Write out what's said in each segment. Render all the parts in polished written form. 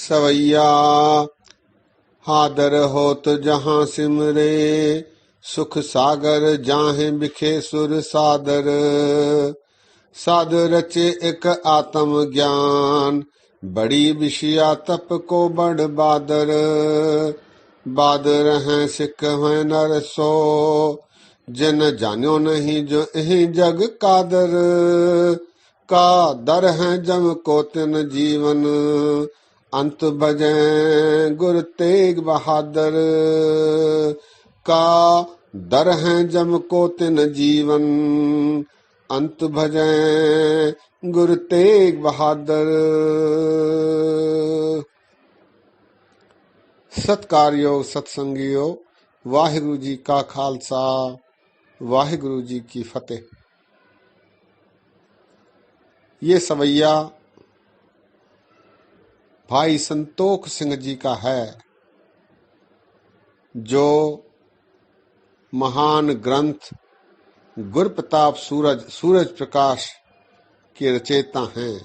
सवैया हादर होत जहाँ सिमरे, सुख सागर जाहे बिखे सुर सादर। साध रचे एक आत्म ज्ञान, बड़ी विषया तप को बड़ बादर। बादर हैं सिख हैं नर सो, जिन जान्यो नहीं जो यही जग कादर। का दर है जम को तिन जीवन, अंत भजे गुर तेग बहादुर। का दर है जम को तिन जीवन, अंत भजे गुर तेग बहादुर। सत्कार्यो सत्संगियो, वाहिगुरु जी का खालसा, वाहिगुरु जी की फतेह। ये सवैया भाई संतोख सिंह जी का है, जो महान ग्रंथ गुरप्रताप सूरज प्रकाश के रचयिता हैं।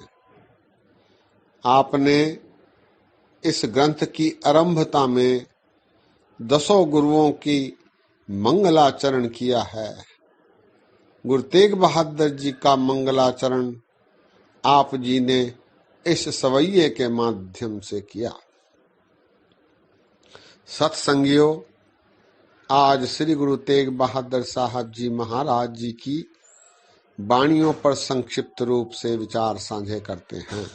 आपने इस ग्रंथ की आरंभता में 10 गुरुओं की मंगलाचरण किया है। गुरु तेग बहादुर जी का मंगलाचरण आप जी ने इस सवैये के माध्यम से किया। सत्संगियों, आज श्री गुरु तेग बहादुर साहब जी महाराज जी की वाणियों पर संक्षिप्त रूप से विचार साझे करते हैं।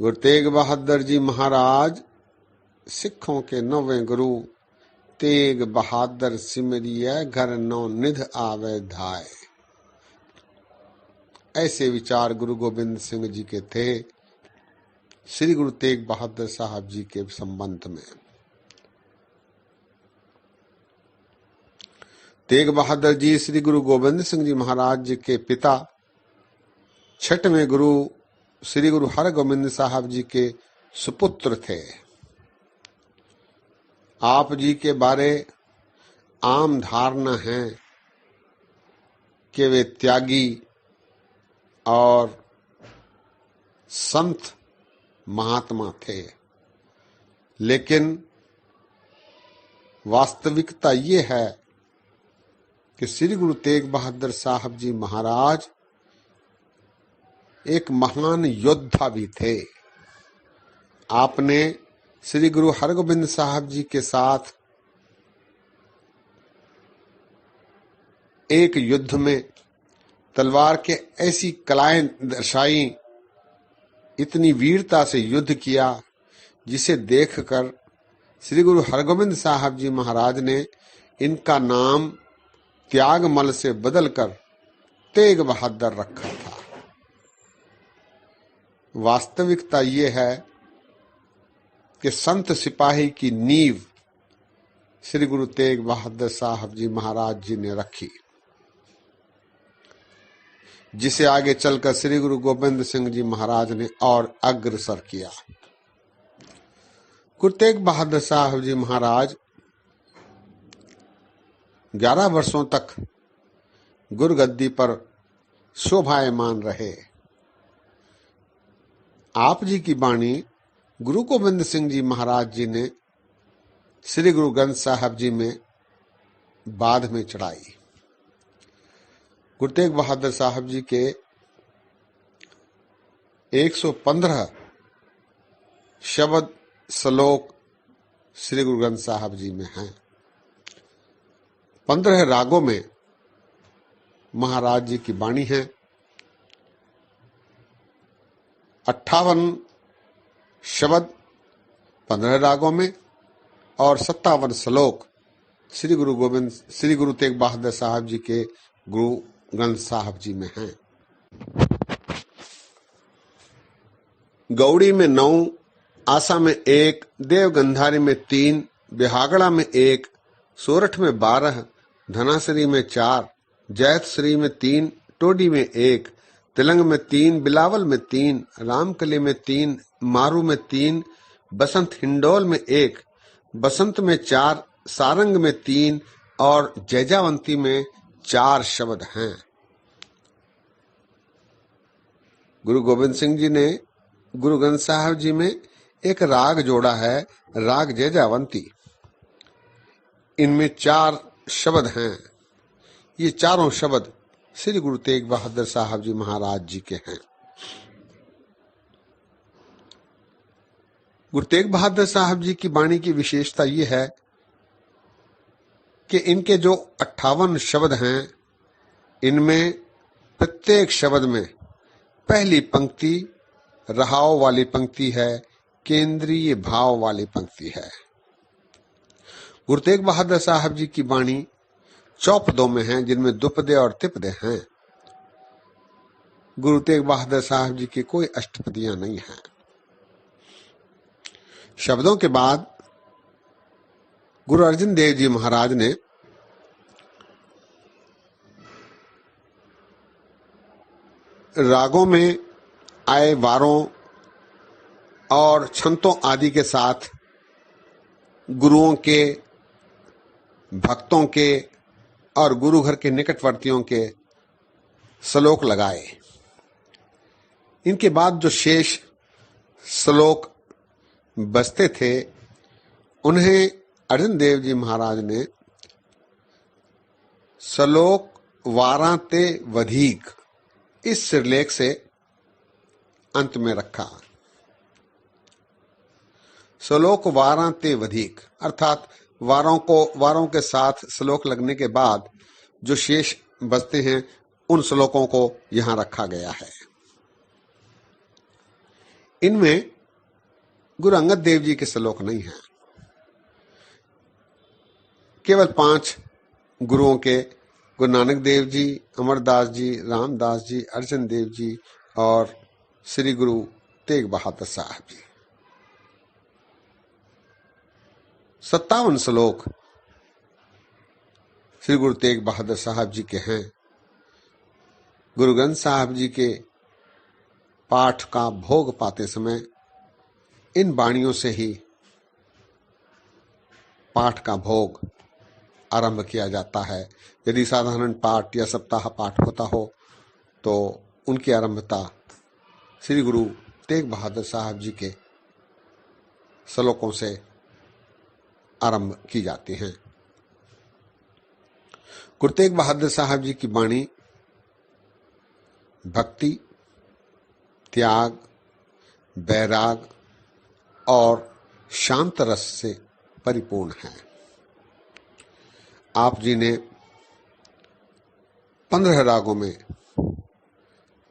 गुरु तेग बहादुर जी महाराज सिखों के 9वें गुरु, तेग बहादुर सिमरिय घर नौ निध आवे धाय। ऐसे विचार गुरु गोविंद सिंह जी के थे श्री गुरु तेग बहादुर साहब जी के संबंध में। तेग बहादुर जी श्री गुरु गोविंद सिंह जी महाराज जी के पिता, 6वें गुरु श्री गुरु हरगोबिंद साहब जी के सुपुत्र थे। आप जी के बारे आम धारणा है कि वे त्यागी और संत महात्मा थे, लेकिन वास्तविकता ये है कि श्री गुरु तेग बहादुर साहब जी महाराज एक महान योद्धा भी थे। आपने श्री गुरु हरगोबिंद साहब जी के साथ एक युद्ध में तलवार के ऐसी कलाएं दर्शाई, इतनी वीरता से युद्ध किया, जिसे देखकर श्री गुरु हरगोबिंद साहब जी महाराज ने इनका नाम त्यागमल से बदलकर तेग बहादुर रखा था। वास्तविकता ये है कि संत सिपाही की नींव श्री गुरु तेग बहादुर साहब जी महाराज जी ने रखी, जिसे आगे चलकर श्री गुरु गोविंद सिंह जी महाराज ने और अग्रसर किया। गुरु तेग बहादुर साहब जी महाराज 11 वर्षों तक गुरुगद्दी पर शोभायमान रहे। आप जी की वाणी गुरु गोविंद सिंह जी महाराज जी ने श्री गुरु ग्रंथ साहब जी में बाद में चढ़ाई। गुरु तेग बहादुर साहब जी के 115 शब्द श्लोक श्री गुरु ग्रंथ साहब जी में हैं। 15 रागों में महाराज जी की वाणी है। 58 शब्द 15 रागों में और 57 श्लोक श्री गुरु तेग बहादुर साहब जी के गुरु ग्रंथ साहब जी में हैं। गौड़ी में 9, आसा में 1, देवगंधारी में 3, बिहागड़ा में 1, सोरठ में 12, धनासरी में 4, जैतश्री में 3, टोडी में 1, तिलंग में 3, बिलावल में 3, रामकली में 3, मारू में 3, बसंत हिंडोल में 1, बसंत में 4, सारंग में 3 और जैजावंती में 4 शब्द हैं। गुरु गोविंद सिंह जी ने गुरु ग्रंथ साहब जी में एक राग जोड़ा है, राग जयजावंती। इनमें 4 शब्द हैं। ये चारों शब्द श्री गुरु तेग बहादुर साहब जी महाराज जी के हैं। गुरु तेग बहादुर साहब जी की वाणी की विशेषता ये है कि इनके जो 58 शब्द हैं, इनमें प्रत्येक शब्द में पहली पंक्ति रहाव वाली पंक्ति है, केंद्रीय भाव वाली पंक्ति है। गुरु तेग बहादुर साहब जी की वाणी चौपदों में है, जिनमें दुपदे और तिपदे हैं। गुरु तेग बहादुर साहब जी की कोई अष्टपदियां नहीं हैं। शब्दों के बाद गुरु अर्जन देव जी महाराज ने रागों में आए वारों और छंतों आदि के साथ गुरुओं के, भक्तों के और गुरु घर के निकटवर्तियों के श्लोक लगाए। इनके बाद जो शेष श्लोक बचते थे, उन्हें अर्जन देव जी महाराज ने श्लोक वारांते वधीक इस सिरलेख से अंत में रखा। श्लोक वारांते वधीक अर्थात वारों के साथ श्लोक लगने के बाद जो शेष बचते हैं, उन श्लोकों को यहां रखा गया है। इनमें गुरु अंगद देव जी के श्लोक नहीं हैं। केवल 5 गुरुओं के, गुरु नानक देव जी, अमरदास जी, रामदास जी, अर्जन देव जी और श्री गुरु तेग बहादुर साहब जी। 57 श्लोक श्री गुरु तेग बहादुर साहब जी के हैं। गुरु ग्रंथ साहब जी के पाठ का भोग पाते समय इन वाणियों से ही पाठ का भोग आरंभ किया जाता है। यदि साधारण पाठ या सप्ताह पाठ होता हो तो उनकी आरंभता श्री गुरु तेग बहादुर साहब जी के श्लोकों से आरंभ की जाती हैं। गुरु तेग बहादुर साहब जी की वाणी भक्ति, त्याग, वैराग और शांत रस से परिपूर्ण है। आप जी ने 15 रागों में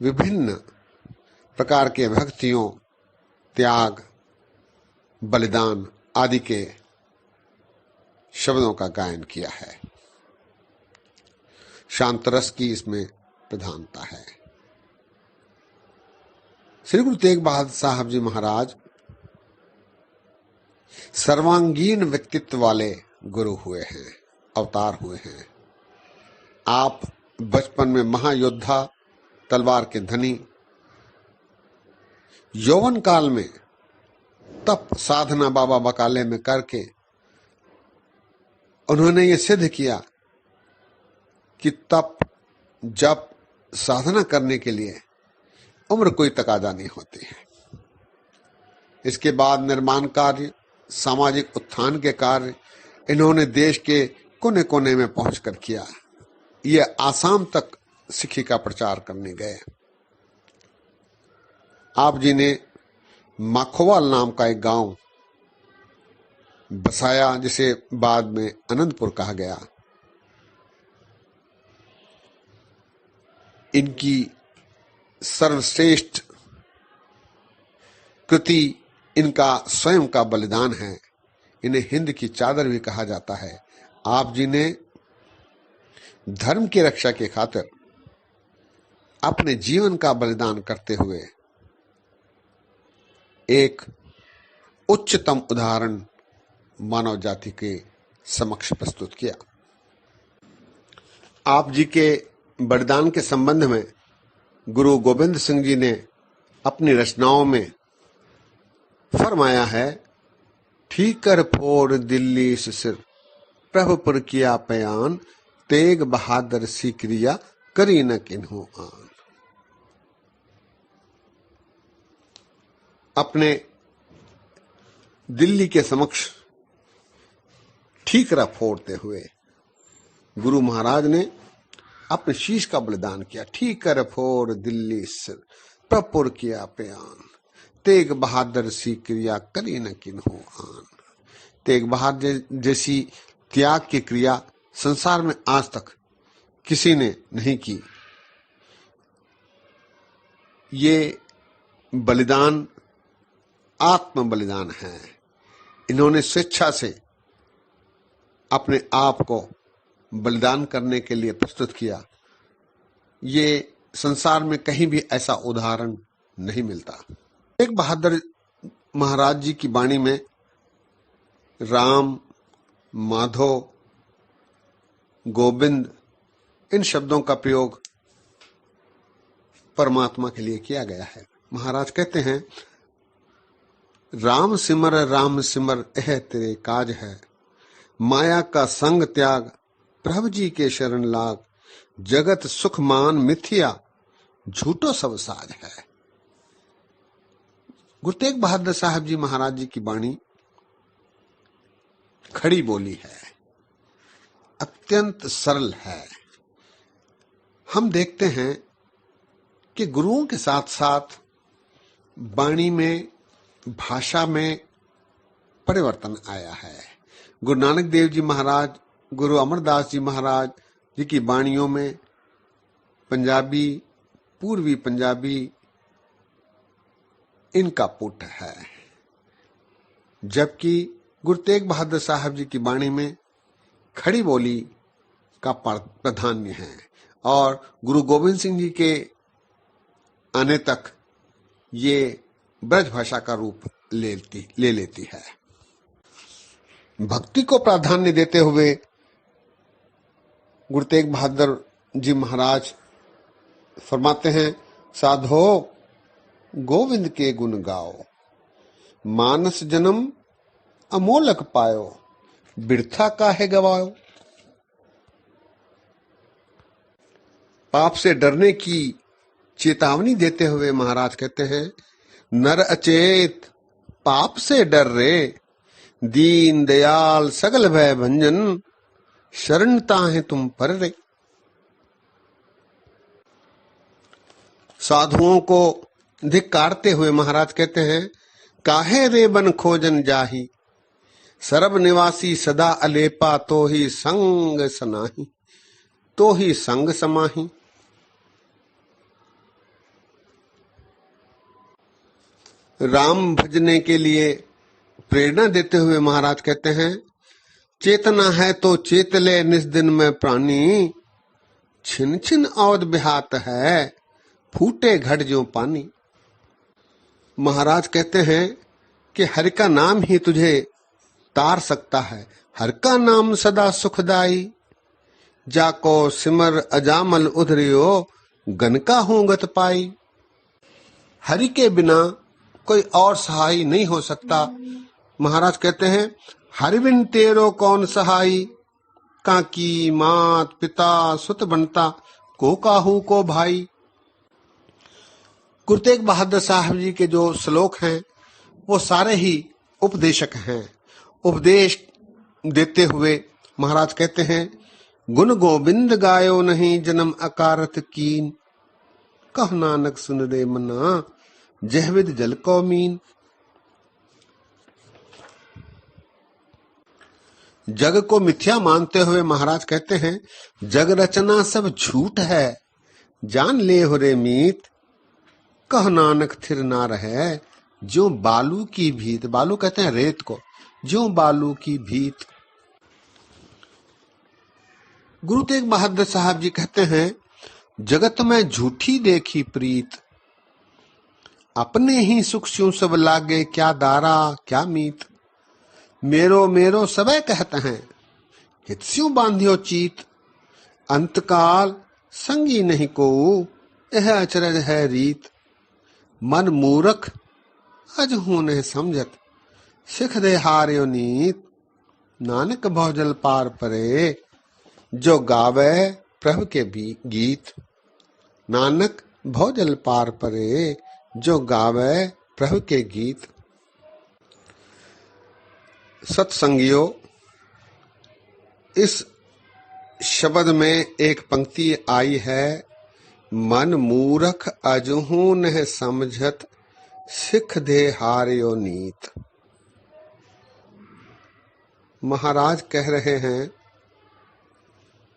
विभिन्न प्रकार के भक्तियों, त्याग, बलिदान आदि के शब्दों का गायन किया है। शांत रस की इसमें प्रधानता है। श्री गुरु तेग बहादुर साहब जी महाराज सर्वांगीण व्यक्तित्व वाले गुरु हुए हैं, अवतार हुए हैं। आप बचपन में महायोद्धा, तलवार के धनी, यौवन काल में तप साधना बाबा बकाले में करके उन्होंने ये सिद्ध किया कि तप, जप, साधना करने के लिए उम्र कोई तकाजा नहीं होती है। इसके बाद निर्माण कार्य, सामाजिक उत्थान के कार्य इन्होंने देश के कोने कोने में पहुंचकर किया। ये आसाम तक सिक्खी का प्रचार करने गए। आप जी ने माखोवाल नाम का एक गांव बसाया, जिसे बाद में अनंतपुर कहा गया। इनकी सर्वश्रेष्ठ कृति इनका स्वयं का बलिदान है। इन्हें हिंद की चादर भी कहा जाता है। आप जी ने धर्म की रक्षा के खातिर अपने जीवन का बलिदान करते हुए एक उच्चतम उदाहरण मानव जाति के समक्ष प्रस्तुत किया। आप जी के बलिदान के संबंध में गुरु गोविंद सिंह जी ने अपनी रचनाओं में फरमाया है, ठीकर फोड़ दिल्ली से सिर, प्रभुपुर किया पयान, तेग बहादुर सी क्रिया, करी न किन्हों आन। अपने दिल्ली के समक्ष ठीकरा फोड़ते हुए गुरु महाराज ने अपने शीश का बलिदान किया। ठीकर फोड़ दिल्ली सिर प्रपुर किया प्यान, तेग बहादुर सी क्रिया करी न किन्हो आन। तेग बहादुर जैसी त्याग की क्रिया संसार में आज तक किसी ने नहीं की। ये बलिदान आत्म बलिदान है। इन्होंने स्वेच्छा से अपने आप को बलिदान करने के लिए प्रस्तुत किया। ये संसार में कहीं भी ऐसा उदाहरण नहीं मिलता। तेग बहादुर महाराज जी की वाणी में राम, माधव, गोविंद इन शब्दों का प्रयोग परमात्मा के लिए किया गया है। महाराज कहते हैं, राम सिमर यह तेरे काज है, माया का संग त्याग प्रभु जी के शरण लाग, जगत सुख मान मिथ्या झूठो सब साज है। गुरु तेग बहादुर साहब जी महाराज जी की वाणी खड़ी बोली है, अत्यंत सरल है। हम देखते हैं कि गुरुओं के साथ साथ वाणी में, भाषा में परिवर्तन आया है। गुरु नानक देव जी महाराज, गुरु अमरदास जी महाराज जी की वाणियों में पंजाबी, पूर्वी पंजाबी इनका पुट है, जबकि गुरु तेग बहादुर साहब जी की वाणी में खड़ी बोली का प्राधान्य है और गुरु गोविंद सिंह जी के आने तक ये ब्रज भाषा का रूप ले लेती है। भक्ति को प्राधान्य देते हुए गुरु तेग बहादुर जी महाराज फरमाते हैं, साधो गोविंद के गुण गाओ, मानस जन्म अमोलक पायो, बिरथा काहे गवाओ। पाप से डरने की चेतावनी देते हुए महाराज कहते हैं, नर अचेत पाप से डर रे, दीन दयाल सगल भय भंजन, शरणता है तुम पर रे। साधुओं को धिक्कारते हुए महाराज कहते हैं, काहे रे बन खोजन जाही, सरब निवासी सदा अलेपा, तो ही संग सनाही, तो ही संग समाही। राम भजने के लिए प्रेरणा देते हुए महाराज कहते हैं, चेतना है तो चेत ले निस दिन में प्राणी, छिन छिन औद बिहात है, फूटे घट जो पानी। महाराज कहते हैं कि हरि का नाम ही तुझे तार सकता है, हर का नाम सदा सुखदाई, जाको सिमर अजामल उधरियो, गन का हूं गत पाई। हरि के बिना कोई और सहाय नहीं हो सकता। महाराज कहते हैं, हरि बिन तेरो कौन सहाई, काकी मात पिता सुत बनता, को काहू को भाई। गुरु तेग बहादुर साहब जी के जो श्लोक हैं वो सारे ही उपदेशक हैं। उपदेश देते हुए महाराज कहते हैं, गुण गोविंद गायो नहीं जन्म अकारत कीन, कह नानक सुन रे मना, जहविद जल को मीन। जग को मिथ्या मानते हुए महाराज कहते हैं, जग रचना सब झूठ है, जान ले हो रे मीत, कह नानक थिर ना रहे, जो बालू की भीत। बालू कहते हैं रेत को, जो बालू की भीत। गुरु तेग बहादुर साहब जी कहते हैं, जगत में झूठी देखी प्रीत, अपने ही सुख स्यों सब लागे, क्या दारा क्या मीत। मेरो मेरो सबे कहते हैं, हित स्यों बांधियो चीत, अंतकाल संगी नहीं को, यह अचरज है रीत। मन मूर्ख अज हूं नहीं समझत, सिख दे हार्यो नीत, नानक भौजल पार परे, जो गावे प्रभु के गीत। नानक भौजल पार परे, जो गावे प्रभु के गीत। सत्संगियों, इस शब्द में एक पंक्ति आई है, मन मूरख अजहू नह समझत, सिख दे हारियो नीत। महाराज कह रहे हैं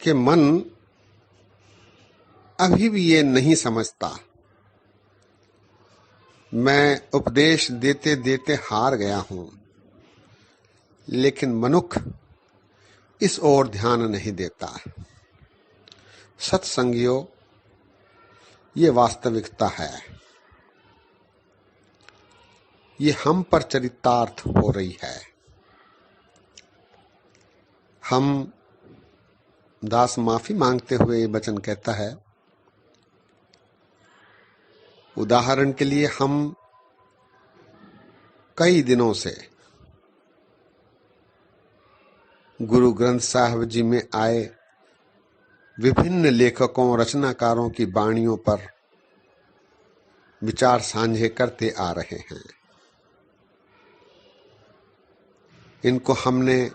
कि मन अभी भी ये नहीं समझता। मैं उपदेश देते देते हार गया हूं, लेकिन मनुष्य इस ओर ध्यान नहीं देता। सत्संगियों, ये वास्तविकता है। ये हम पर चरितार्थ हो रही है। हम दास माफी मांगते हुए ये वचन कहता है, उदाहरण के लिए हम कई दिनों से गुरु ग्रंथ साहिब जी में आए विभिन्न लेखकों रचनाकारों की वाणियों पर विचार साझे करते आ रहे हैं। इनको हमने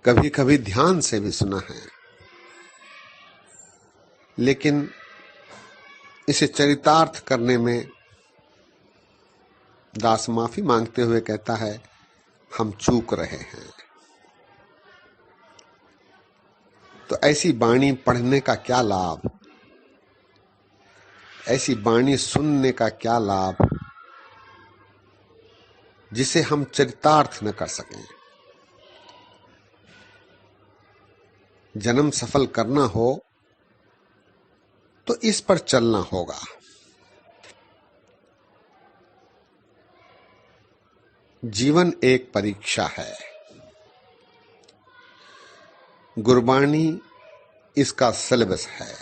कभी कभी ध्यान से भी सुना है, लेकिन इसे चरितार्थ करने में दास माफी मांगते हुए कहता है, हम चूक रहे हैं। तो ऐसी वाणी पढ़ने का क्या लाभ, ऐसी वाणी सुनने का क्या लाभ जिसे हम चरितार्थ न कर सकें। जन्म सफल करना हो तो इस पर चलना होगा। जीवन एक परीक्षा है। गुरबाणी इसका सिलेबस है।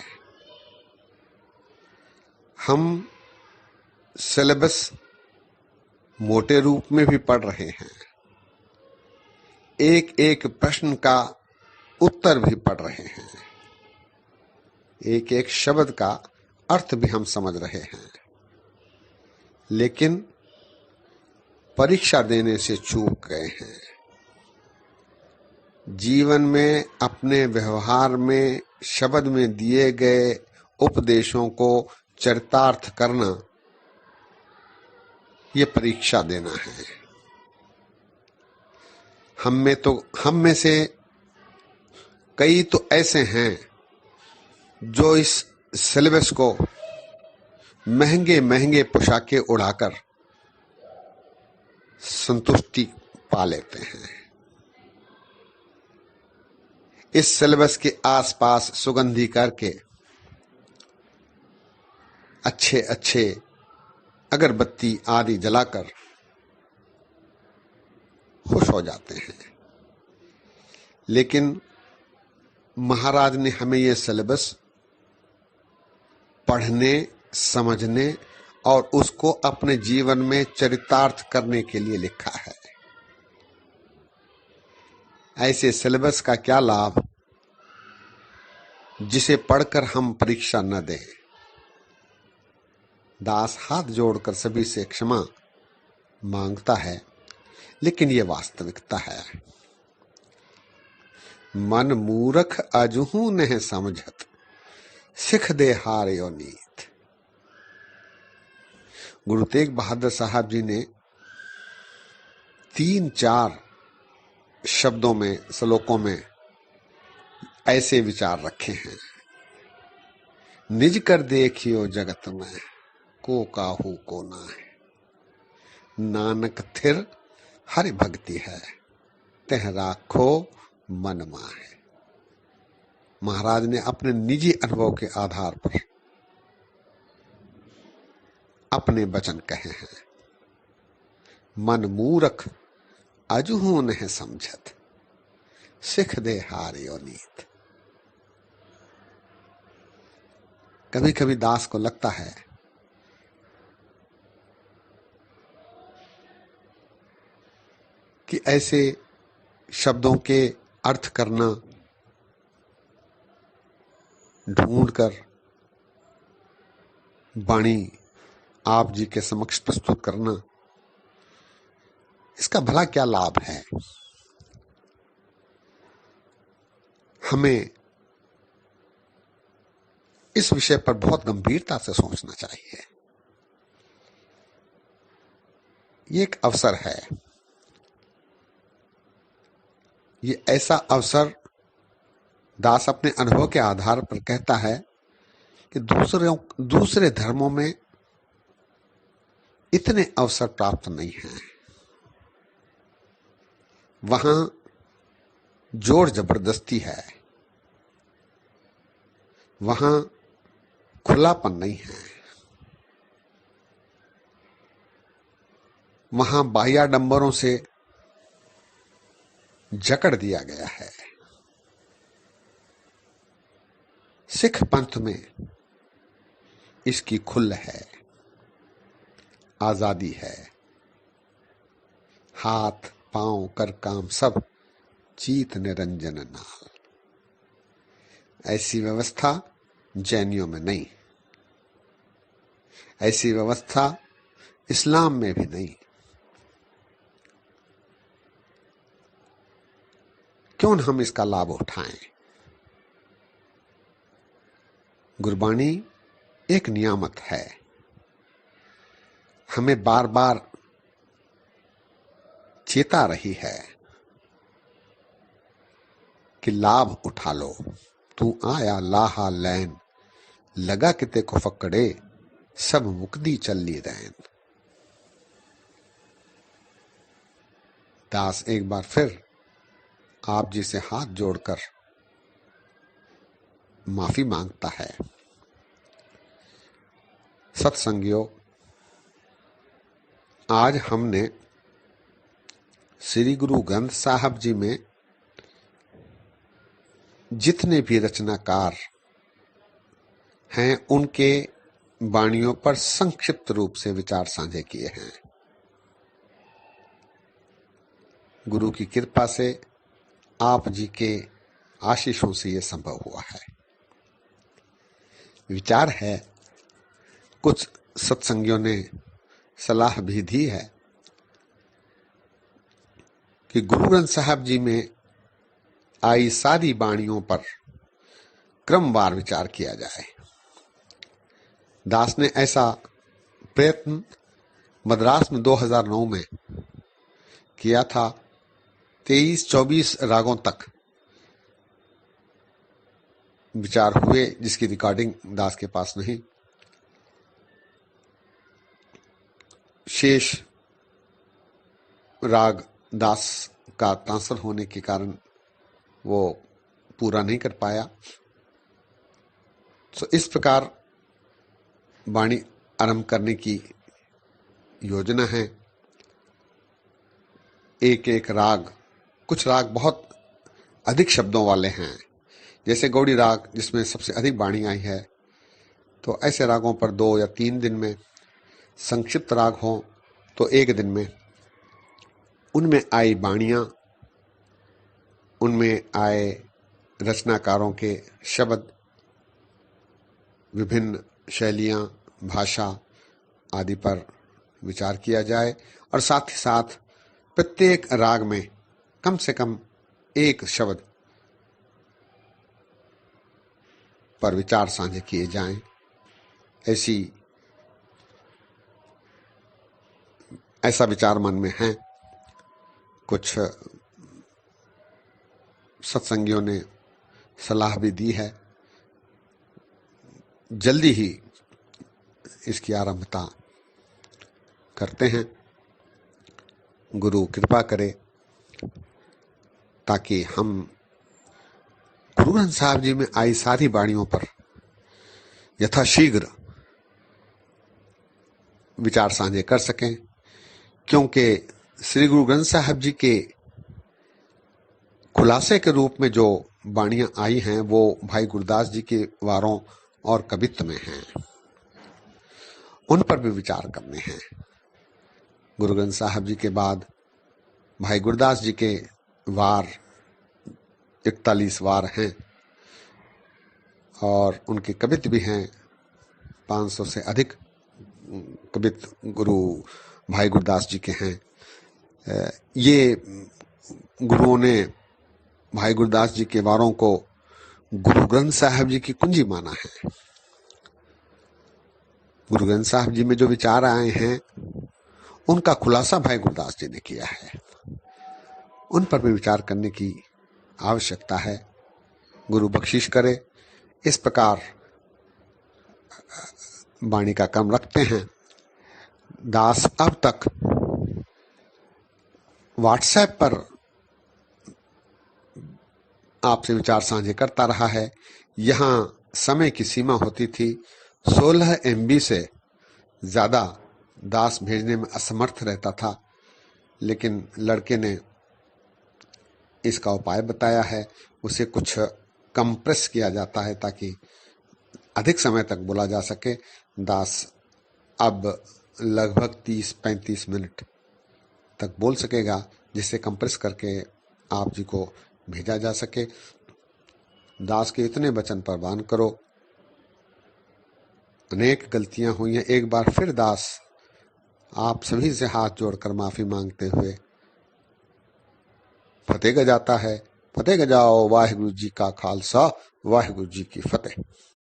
हम सिलेबस मोटे रूप में भी पढ़ रहे हैं, एक एक प्रश्न का उत्तर भी पढ़ रहे हैं, एक एक शब्द का अर्थ भी हम समझ रहे हैं, लेकिन परीक्षा देने से चूक गए हैं। जीवन में अपने व्यवहार में शब्द में दिए गए उपदेशों को चरितार्थ करना, ये परीक्षा देना है। हम में से कई तो ऐसे हैं जो इस सिलेबस को महंगे महंगे पोशाकें उड़ाकर संतुष्टि पा लेते हैं। इस सिलेबस के आसपास सुगंधी करके अच्छे अच्छे अगरबत्ती आदि जलाकर खुश हो जाते हैं। लेकिन महाराज ने हमें यह सिलेबस पढ़ने, समझने और उसको अपने जीवन में चरितार्थ करने के लिए लिखा है। ऐसे सिलेबस का क्या लाभ जिसे पढ़कर हम परीक्षा न दें। दास हाथ जोड़कर सभी से क्षमा मांगता है, लेकिन यह वास्तविकता है। मन मूरख अजहू नह समझत, सिख दे हारियो नीत। गुरु तेग बहादुर साहब जी ने 3-4 शब्दों में, श्लोकों में ऐसे विचार रखे हैं। निज कर देखियो जगत में, को काहू को ना है, नानक थिर हरि भक्ति है, तह राखो मन माहे। महाराज ने अपने निजी अनुभव के आधार पर अपने वचन कहे हैं। मन मूरख अजहू नह समझत, सिख दे हारियो नीत। कभी कभी दास को लगता है कि ऐसे शब्दों के अर्थ करना, ढूंढकर वाणी आप जी के समक्ष प्रस्तुत करना इसका भला क्या लाभ है? हमें इस विषय पर बहुत गंभीरता से सोचना चाहिए। ये एक अवसर है, ये ऐसा अवसर, दास अपने अनुभव के आधार पर कहता है कि दूसरे धर्मों में इतने अवसर प्राप्त नहीं हैं। वहां जोर जबरदस्ती है, वहां खुलापन नहीं है, वहां बाह्याडंबरों से जकड़ दिया गया है। सिख पंथ में इसकी खुल है, आजादी है। हाथ पांव कर काम सब चीत निरंजन नाल। ऐसी व्यवस्था जैनियों में नहीं, ऐसी व्यवस्था इस्लाम में भी नहीं। क्यों न हम इसका लाभ उठाएं? गुरबाणी एक नियामत है, हमें बार बार चेता रही है कि लाभ उठा लो। तू आया लाहा लैन, लगा किते को फकड़े, सब मुक्ति चली रैन। दास एक बार फिर आप जी से हाथ जोड़कर माफी मांगता है। सत्संगियों, आज हमने श्री गुरु ग्रंथ साहब जी में जितने भी रचनाकार हैं उनके वाणियों पर संक्षिप्त रूप से विचार साझे किए हैं। गुरु की कृपा से, आप जी के आशीषों से यह संभव हुआ है। विचार है, कुछ सत्संगियों ने सलाह भी दी है कि गुरु ग्रंथ साहब जी में आई सारी वाणियों पर क्रमवार विचार किया जाए। दास ने ऐसा प्रयत्न मद्रास में 2009 में किया था। 23-24 रागों तक विचार हुए, जिसकी रिकॉर्डिंग दास के पास नहीं। शेष राग दास का ट्रांसफर होने के कारण वो पूरा नहीं कर पाया। तो इस प्रकार वाणी आरंभ करने की योजना है। एक एक राग, कुछ राग बहुत अधिक शब्दों वाले हैं, जैसे गौड़ी राग जिसमें सबसे अधिक वाणी आई है। तो ऐसे रागों पर 2 या 3 दिन में, संक्षिप्त राग हो तो 1 दिन में, उनमें आई वाणियां, उनमें आए रचनाकारों के शब्द, विभिन्न शैलियां, भाषा आदि पर विचार किया जाए और साथ ही साथ प्रत्येक राग में कम से कम एक शब्द पर विचार साझे किए जाएं। ऐसा विचार मन में है। कुछ सत्संगियों ने सलाह भी दी है, जल्दी ही इसकी आरंभता करते हैं। गुरु कृपा करे ताकि हम गुरु ग्रंथ साहब जी में आई सारी वाणियों पर यथाशीघ्र विचार साझे कर सकें, क्योंकि श्री गुरु ग्रंथ साहब जी के खुलासे के रूप में जो वाणियां आई हैं वो भाई गुरदास जी के वारों और कवित्व में हैं। उन पर भी विचार करने हैं। गुरु ग्रंथ साहब जी के बाद भाई गुरदास जी के वार 41 वार हैं और उनके कवित्व भी हैं। 500 से अधिक कवित्व गुरु भाई गुरदास जी के हैं। ये गुरुओं ने भाई गुरदास जी के वारों को गुरु ग्रंथ साहब जी की कुंजी माना है। गुरु ग्रंथ साहब जी में जो विचार आए हैं उनका खुलासा भाई गुरदास जी ने किया है, उन पर भी विचार करने की आवश्यकता है। गुरु बख्शिश करे। इस प्रकार वाणी का क्रम रखते हैं। दास अब तक व्हाट्सएप पर आपसे विचार साझे करता रहा है। यहाँ समय की सीमा होती थी, 16 MB से ज्यादा दास भेजने में असमर्थ रहता था, लेकिन लड़के ने इसका उपाय बताया है। उसे कुछ कंप्रेस किया जाता है ताकि अधिक समय तक बोला जा सके। दास अब लगभग 30-35 मिनट तक बोल सकेगा, जिससे कंप्रेस करके आप जी को भेजा जा सके। दास के इतने वचन प्रवान करो। अनेक गलतियां हुई हैं। एक बार फिर दास आप सभी से हाथ जोड़कर माफी मांगते हुए फतेह गजाता है। फतेह गजाओ। वाहिगुरु जी का खालसा, वाहिगुरु जी की फतेह।